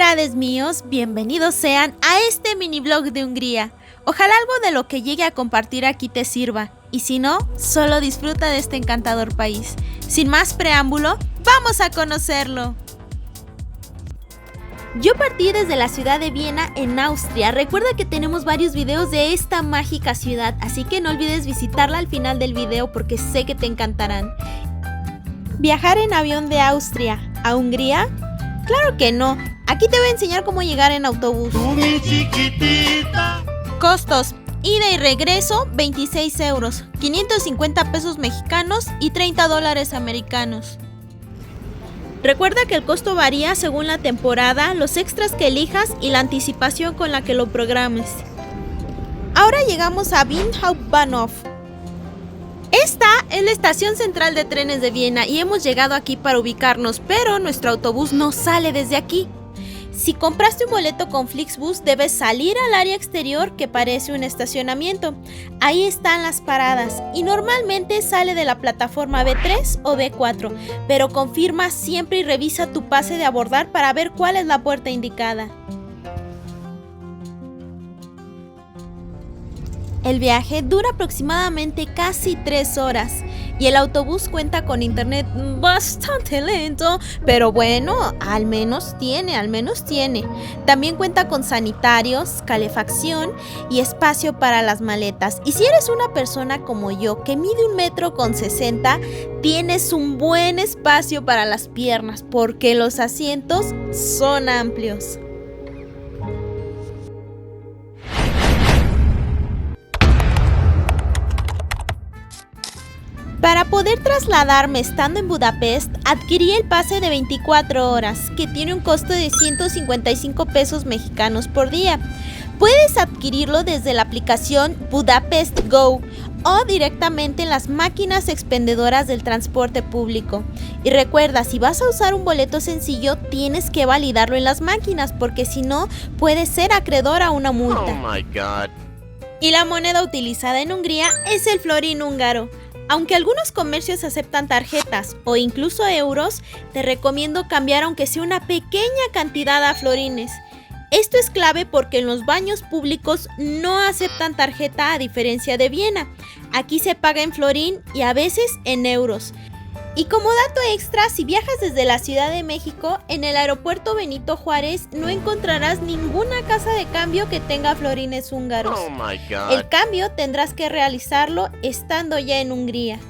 camaradas míos, bienvenidos sean a este mini vlog de Hungría. Ojalá algo de lo que llegue a compartir aquí te sirva, y si no, solo disfruta de este encantador país. Sin más preámbulo, ¡vamos a conocerlo! Yo partí desde la ciudad de Viena en Austria. Recuerda que tenemos varios videos de esta mágica ciudad, así que no olvides visitarla al final del video porque sé que te encantarán. ¿Viajar en avión de Austria a Hungría? Claro que no. Aquí te voy a enseñar cómo llegar en autobús. Costos: ida y regreso 26 euros, 550 pesos mexicanos y 30 dólares americanos. Recuerda que el costo varía según la temporada, los extras que elijas y la anticipación con la que lo programes. Ahora llegamos a Wien Hauptbahnhof. Esta es la estación central de trenes de Viena y hemos llegado aquí para ubicarnos, pero nuestro autobús no sale desde aquí. Si compraste un boleto con Flixbus, debes salir al área exterior que parece un estacionamiento. Ahí están las paradas y normalmente sale de la plataforma B3 o B4, pero confirma siempre y revisa tu pase de abordar para ver cuál es la puerta indicada. El viaje dura aproximadamente casi 3 horas y el autobús cuenta con internet bastante lento, pero bueno, al menos tiene. También cuenta con sanitarios, calefacción y espacio para las maletas. Y si eres una persona como yo que mide 1,60 m, tienes un buen espacio para las piernas porque los asientos son amplios. Para poder trasladarme estando en Budapest, adquirí el pase de 24 horas, que tiene un costo de 155 pesos mexicanos por día. Puedes adquirirlo desde la aplicación Budapest Go o directamente en las máquinas expendedoras del transporte público. Y recuerda, si vas a usar un boleto sencillo, tienes que validarlo en las máquinas, porque si no, puedes ser acreedor a una multa. Oh my God. Y la moneda utilizada en Hungría es el florín húngaro. Aunque algunos comercios aceptan tarjetas o incluso euros, te recomiendo cambiar aunque sea una pequeña cantidad a florines. Esto es clave porque en los baños públicos no aceptan tarjeta a diferencia de Viena. Aquí se paga en florín y a veces en euros. Y como dato extra, si viajas desde la Ciudad de México, en el aeropuerto Benito Juárez no encontrarás ninguna casa de cambio que tenga florines húngaros. Oh my God. El cambio tendrás que realizarlo estando ya en Hungría.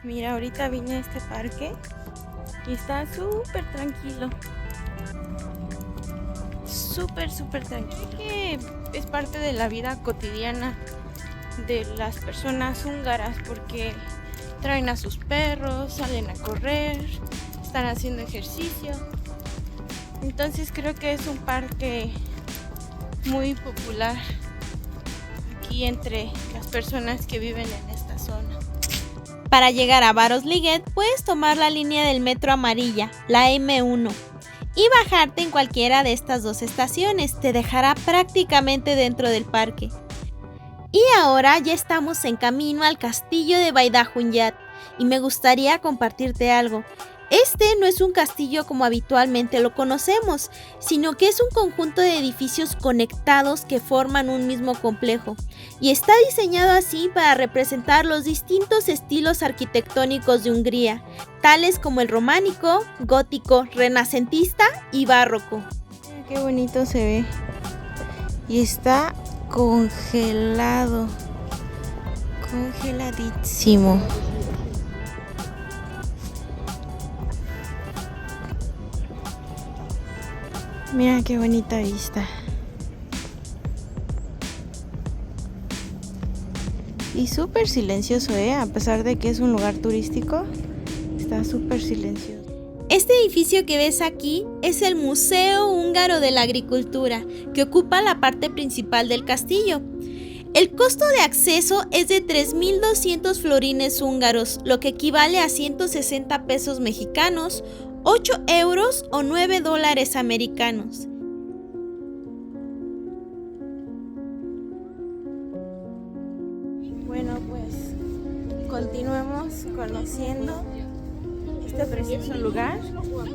Mira, ahorita vine a este parque y está súper tranquilo. Súper tranquilo. Que es parte de la vida cotidiana de las personas húngaras porque traen a sus perros, salen a correr, están haciendo ejercicio. Entonces creo que es un parque muy popular aquí entre las personas que viven en esta zona. Para llegar a Városliget puedes tomar la línea del metro amarilla, la M1, y bajarte en cualquiera de estas dos estaciones. Te dejará prácticamente dentro del parque. Y ahora ya estamos en camino al castillo de Vajdahunyad y me gustaría compartirte algo. Este no es un castillo como habitualmente lo conocemos, sino que es un conjunto de edificios conectados que forman un mismo complejo, y está diseñado así para representar los distintos estilos arquitectónicos de Hungría, tales como el románico, gótico, renacentista y barroco. Mira qué bonito se ve, y está congeladísimo. Mira qué bonita vista. Y súper silencioso, a pesar de que es un lugar turístico, está súper silencioso. Este edificio que ves aquí es el Museo Húngaro de la Agricultura, que ocupa la parte principal del castillo. El costo de acceso es de 3.200 florines húngaros, lo que equivale a 160 pesos mexicanos, 8 euros o 9 dólares americanos. Bueno, pues continuemos conociendo este precioso lugar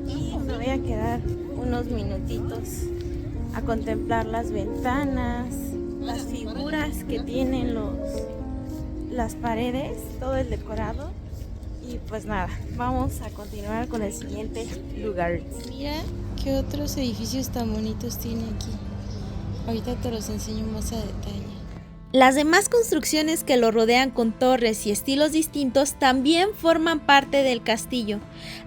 y me voy a quedar unos minutitos a contemplar las ventanas, las figuras que tienen las paredes, todo el decorado. Y pues nada, vamos a continuar con el siguiente lugar. Mira qué otros edificios tan bonitos tiene aquí. Ahorita te los enseño más a detalle. Las demás construcciones que lo rodean con torres y estilos distintos también forman parte del castillo.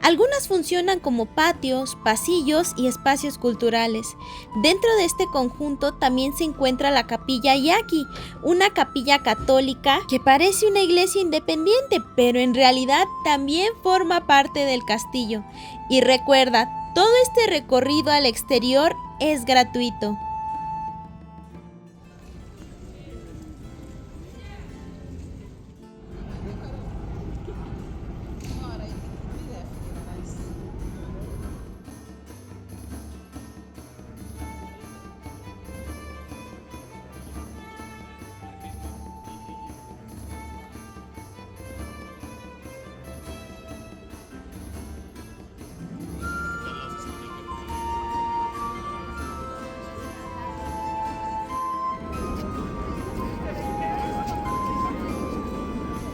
Algunas funcionan como patios, pasillos y espacios culturales. Dentro de este conjunto también se encuentra la Capilla Yaqui, una capilla católica que parece una iglesia independiente, pero en realidad también forma parte del castillo. Y recuerda, todo este recorrido al exterior es gratuito.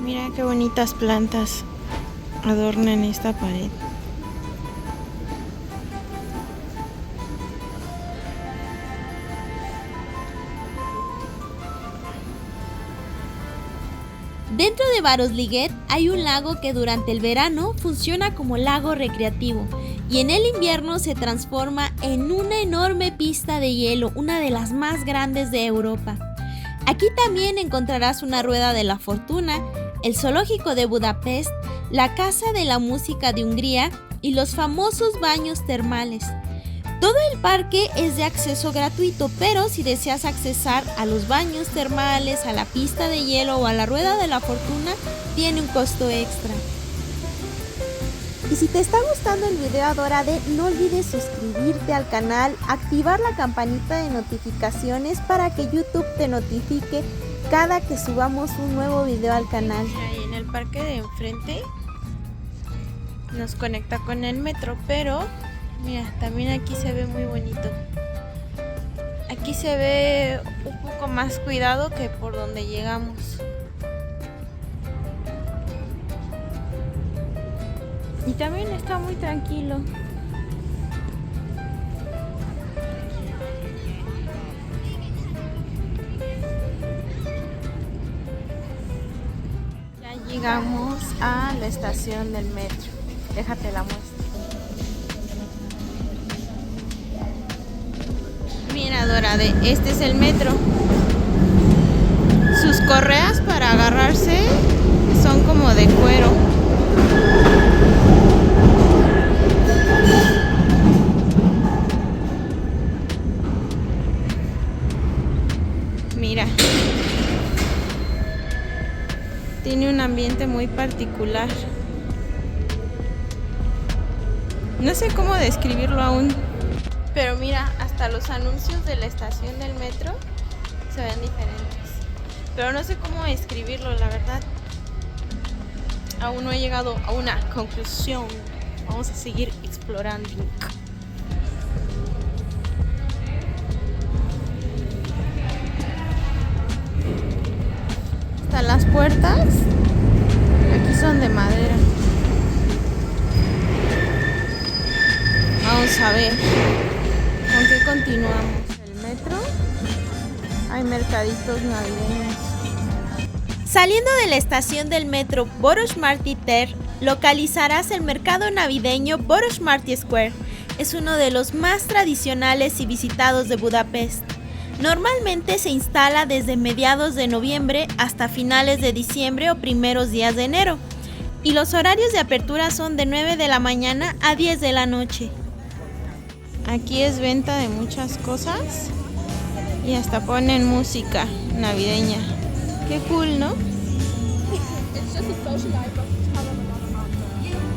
Mira qué bonitas plantas adornan esta pared. Dentro de Varosliget hay un lago que durante el verano funciona como lago recreativo y en el invierno se transforma en una enorme pista de hielo, una de las más grandes de Europa. Aquí también encontrarás una rueda de la fortuna, el zoológico de Budapest, la Casa de la Música de Hungría y los famosos baños termales. Todo el parque es de acceso gratuito, pero si deseas accesar a los baños termales, a la pista de hielo o a la rueda de la fortuna, tiene un costo extra. Y si te está gustando el video Adórade, no olvides suscribirte al canal, activar la campanita de notificaciones para que YouTube te notifique cada que subamos un nuevo video al canal. Ahí en el parque de enfrente nos conecta con el metro, pero mira, también aquí se ve muy bonito. Aquí se ve un poco más cuidado que por donde llegamos. Y también está muy tranquilo. Ya llegamos a la estación del metro. Déjate la muestra. Mira, Adórade, este es el metro. Sus correas para agarrarse son como de cuero. Mira, tiene un ambiente muy particular. No sé cómo describirlo aún, pero mira, hasta los anuncios de la estación del metro se ven diferentes. Pero no sé cómo describirlo, la verdad. Aún no he llegado a una conclusión. Vamos a seguir explorando. Están las puertas. Aquí son de madera. Vamos a ver con qué continuamos. El metro. Hay mercaditos navideños. Saliendo de la estación del metro Vörösmarty tér, localizarás el mercado navideño Vörösmarty Square. Es uno de los más tradicionales y visitados de Budapest. Normalmente se instala desde mediados de noviembre hasta finales de diciembre o primeros días de enero. Y los horarios de apertura son de 9 de la mañana a 10 de la noche. Aquí es venta de muchas cosas. Y hasta ponen música navideña. Qué cool, ¿no?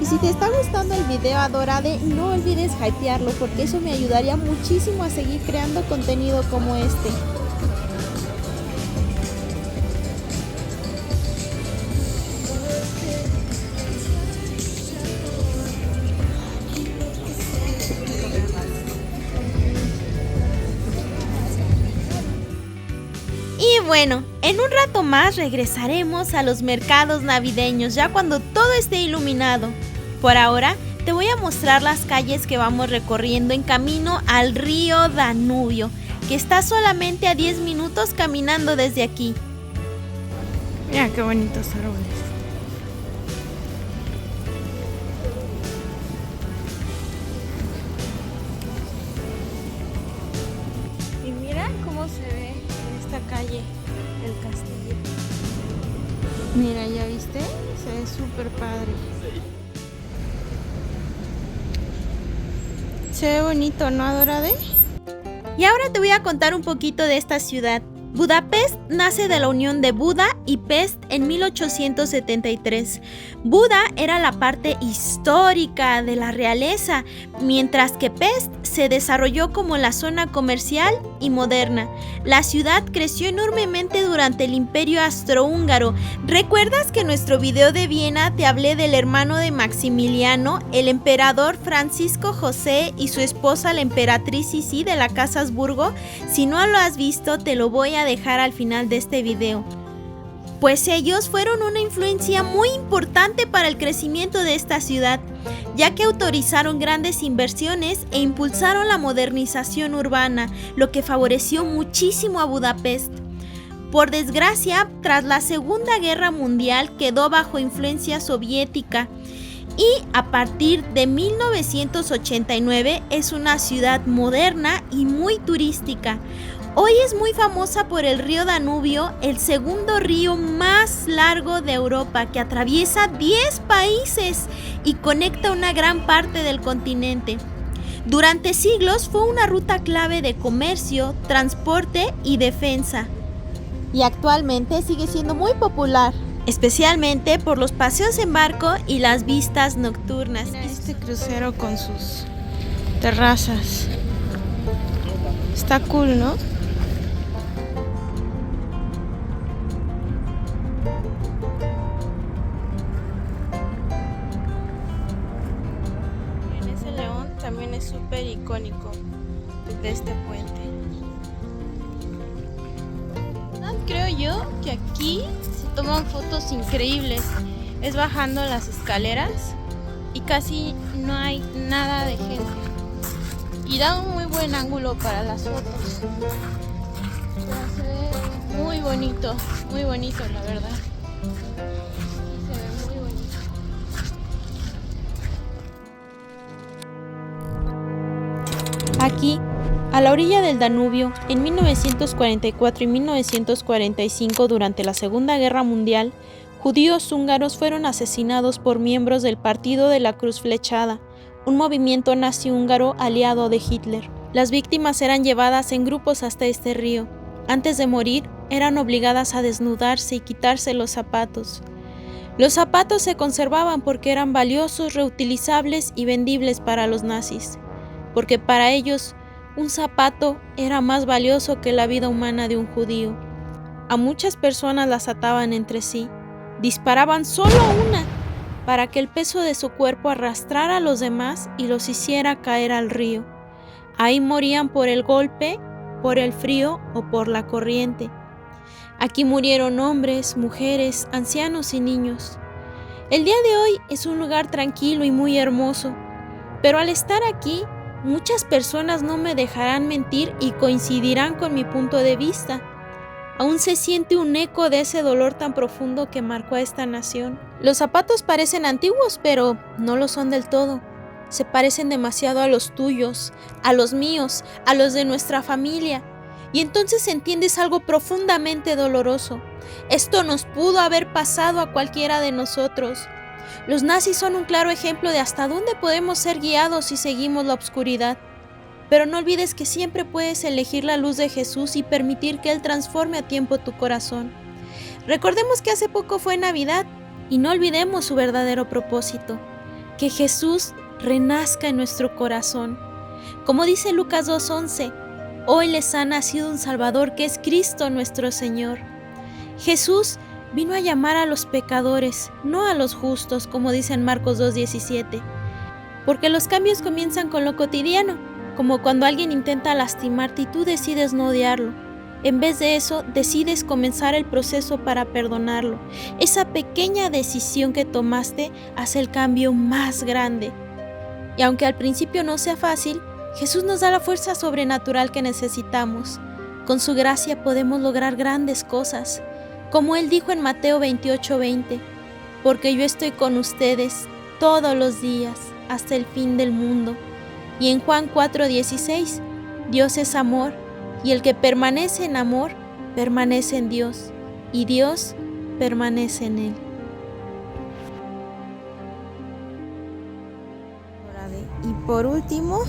Y si te está gustando el video, Adorade, no olvides hypearlo porque eso me ayudaría muchísimo a seguir creando contenido como este. Y bueno, en un rato más regresaremos a los mercados navideños ya cuando todo esté iluminado. Por ahora, te voy a mostrar las calles que vamos recorriendo en camino al río Danubio, que está solamente a 10 minutos caminando desde aquí. Mira qué bonitos árboles. Y mira cómo se ve en esta calle el castillo. Mira, ¿ya viste? Se ve súper padre. Se ve bonito, ¿no, Adorade? Y ahora te voy a contar un poquito de esta ciudad. Budapest nace de la unión de Buda y Pest en 1873. Buda era la parte histórica de la realeza, mientras que Pest se desarrolló como la zona comercial y moderna. La ciudad creció enormemente durante el Imperio Austrohúngaro. ¿Recuerdas que en nuestro video de Viena te hablé del hermano de Maximiliano, el emperador Francisco José y su esposa la emperatriz Sisi de la Casa Habsburgo? Si no lo has visto, te lo voy a dejar al final de este video. Pues ellos fueron una influencia muy importante para el crecimiento de esta ciudad, ya que autorizaron grandes inversiones e impulsaron la modernización urbana, lo que favoreció muchísimo a Budapest. Por desgracia, tras la Segunda Guerra Mundial quedó bajo influencia soviética y a partir de 1989 es una ciudad moderna y muy turística. Hoy es muy famosa por el río Danubio, el segundo río más largo de Europa, que atraviesa 10 países y conecta una gran parte del continente. Durante siglos fue una ruta clave de comercio, transporte y defensa. Y actualmente sigue siendo muy popular, especialmente por los paseos en barco y las vistas nocturnas. Mira este crucero con sus terrazas. Está cool, ¿no? Ese león también es súper icónico de este puente. Creo yo que aquí se toman fotos increíbles. Es bajando las escaleras y casi no hay nada de gente. Y da un muy buen ángulo para las fotos. Pero se ve muy bonito la verdad. Sí, se ve muy bonito. Aquí, a la orilla del Danubio, en 1944 y 1945, durante la Segunda Guerra Mundial, judíos húngaros fueron asesinados por miembros del Partido de la Cruz Flechada, un movimiento nazi húngaro aliado de Hitler. Las víctimas eran llevadas en grupos hasta este río. Antes de morir, eran obligadas a desnudarse y quitarse los zapatos. Los zapatos se conservaban porque eran valiosos, reutilizables y vendibles para los nazis, porque para ellos un zapato era más valioso que la vida humana de un judío. A muchas personas las ataban entre sí, disparaban solo una para que el peso de su cuerpo arrastrara a los demás y los hiciera caer al río. Ahí morían por el golpe, por el frío o por la corriente. Aquí murieron hombres, mujeres, ancianos y niños. El día de hoy es un lugar tranquilo y muy hermoso, pero al estar aquí, muchas personas no me dejarán mentir y coincidirán con mi punto de vista. Aún se siente un eco de ese dolor tan profundo que marcó a esta nación. Los zapatos parecen antiguos, pero no lo son del todo. Se parecen demasiado a los tuyos, a los míos, a los de nuestra familia. Y entonces entiendes algo profundamente doloroso. Esto nos pudo haber pasado a cualquiera de nosotros. Los nazis son un claro ejemplo de hasta dónde podemos ser guiados si seguimos la oscuridad. pero no olvides que siempre puedes elegir la luz de Jesús y permitir que Él transforme a tiempo tu corazón. Recordemos que hace poco fue Navidad y no olvidemos su verdadero propósito, que Jesús renazca en nuestro corazón. Como dice Lucas 2:11, hoy les ha nacido un Salvador que es Cristo nuestro Señor. Jesús vino a llamar a los pecadores, no a los justos, como dice en Marcos 2:17, porque los cambios comienzan con lo cotidiano, como cuando alguien intenta lastimarte y tú decides no odiarlo. En vez de eso, decides comenzar el proceso para perdonarlo. Esa pequeña decisión que tomaste hace el cambio más grande. Y aunque al principio no sea fácil, Jesús nos da la fuerza sobrenatural que necesitamos. Con su gracia podemos lograr grandes cosas. Como Él dijo en Mateo 28:20, porque yo estoy con ustedes todos los días hasta el fin del mundo. Y en Juan 4:16, Dios es amor, y el que permanece en amor, permanece en Dios, y Dios permanece en él. Y por último,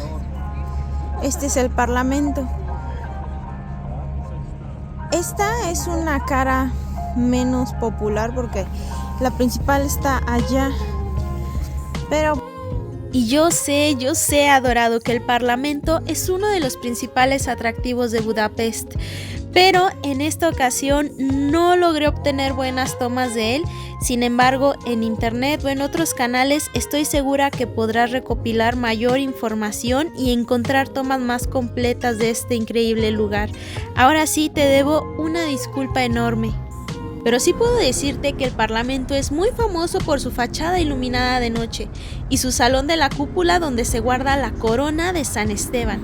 este es el Parlamento. Esta es una cara menos popular porque la principal está allá, pero... Y yo sé, adorado, que el Parlamento es uno de los principales atractivos de Budapest, pero en esta ocasión no logré obtener buenas tomas de él. Sin embargo, en internet o en otros canales estoy segura que podrás recopilar mayor información y encontrar tomas más completas de este increíble lugar. Ahora sí te debo una disculpa enorme. Pero sí puedo decirte que el Parlamento es muy famoso por su fachada iluminada de noche y su salón de la cúpula donde se guarda la corona de San Esteban.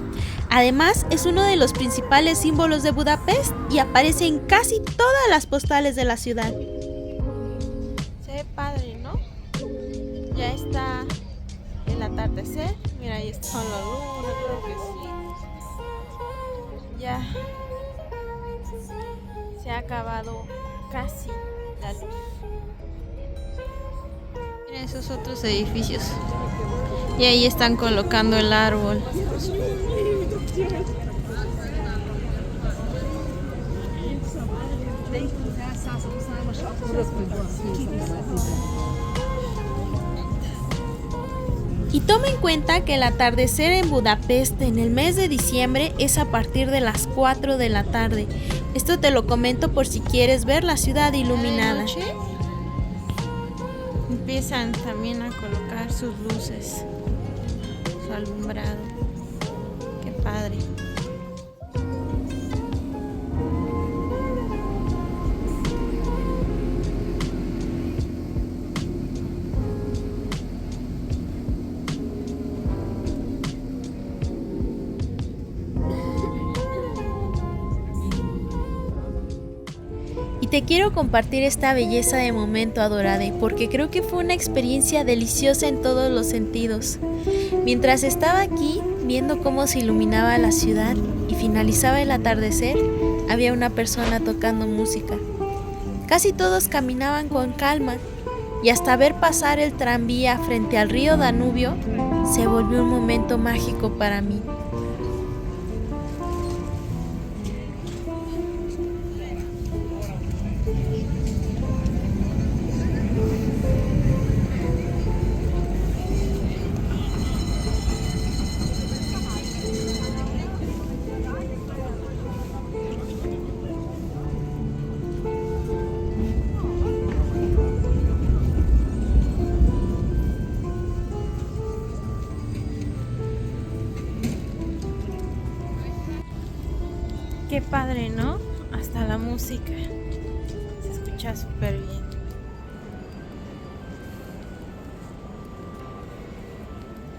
Además, es uno de los principales símbolos de Budapest y aparece en casi todas las postales de la ciudad. Se ve padre, ¿no? Ya está el atardecer. Mira, ahí está la luna, creo que sí. Ya se ha acabado casi la luz. Miren esos otros edificios. Y ahí están colocando el árbol. Y toma en cuenta que el atardecer en Budapest en el mes de diciembre es a partir de las 4 de la tarde. Esto te lo comento por si quieres ver la ciudad iluminada. De noche empiezan también a colocar sus luces, su alumbrado. Qué padre. Y te quiero compartir esta belleza de momento, adorade, porque creo que fue una experiencia deliciosa en todos los sentidos. Mientras estaba aquí, viendo cómo se iluminaba la ciudad y finalizaba el atardecer, había una persona tocando música. Casi todos caminaban con calma, y hasta ver pasar el tranvía frente al río Danubio, se volvió un momento mágico para mí. Qué padre, ¿no? Hasta la música se escucha súper bien.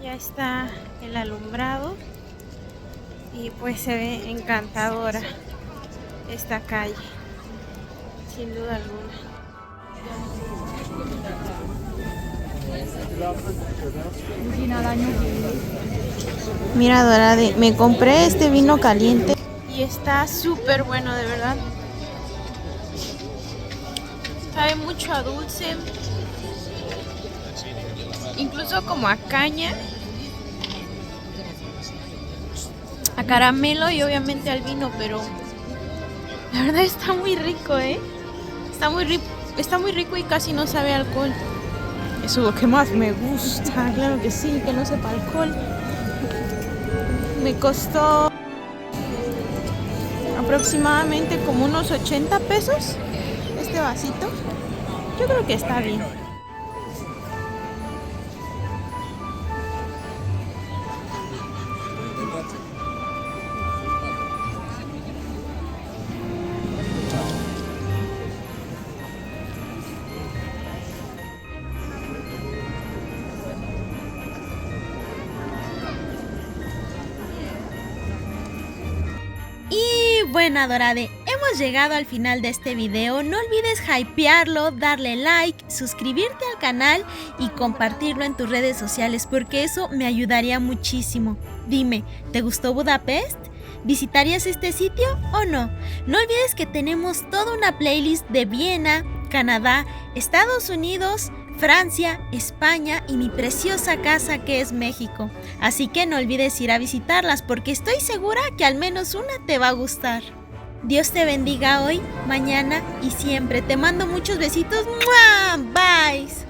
Ya está el alumbrado y pues se ve encantadora esta calle, sin duda alguna. Mira, Dorade, me compré este vino caliente. Y está súper bueno, de verdad. Sabe mucho a dulce, incluso como a caña. a caramelo y obviamente al vino, pero la verdad está muy rico, Está muy rico y casi no sabe a alcohol. Eso es lo que más me gusta, claro que sí, que no sepa alcohol. Me costó aproximadamente como unos 80 pesos este vasito. Yo creo que está bien. Y bueno, Adorade, hemos llegado al final de este video. No olvides hypearlo, darle like, suscribirte al canal y compartirlo en tus redes sociales porque eso me ayudaría muchísimo. Dime, ¿te gustó Budapest? ¿Visitarías este sitio o no? No olvides que tenemos toda una playlist de Viena, Canadá, Estados Unidos, Francia, España y mi preciosa casa que es México. Así que no olvides ir a visitarlas porque estoy segura que al menos una te va a gustar. Dios te bendiga hoy, mañana y siempre. Te mando muchos besitos. ¡Mua! Bye.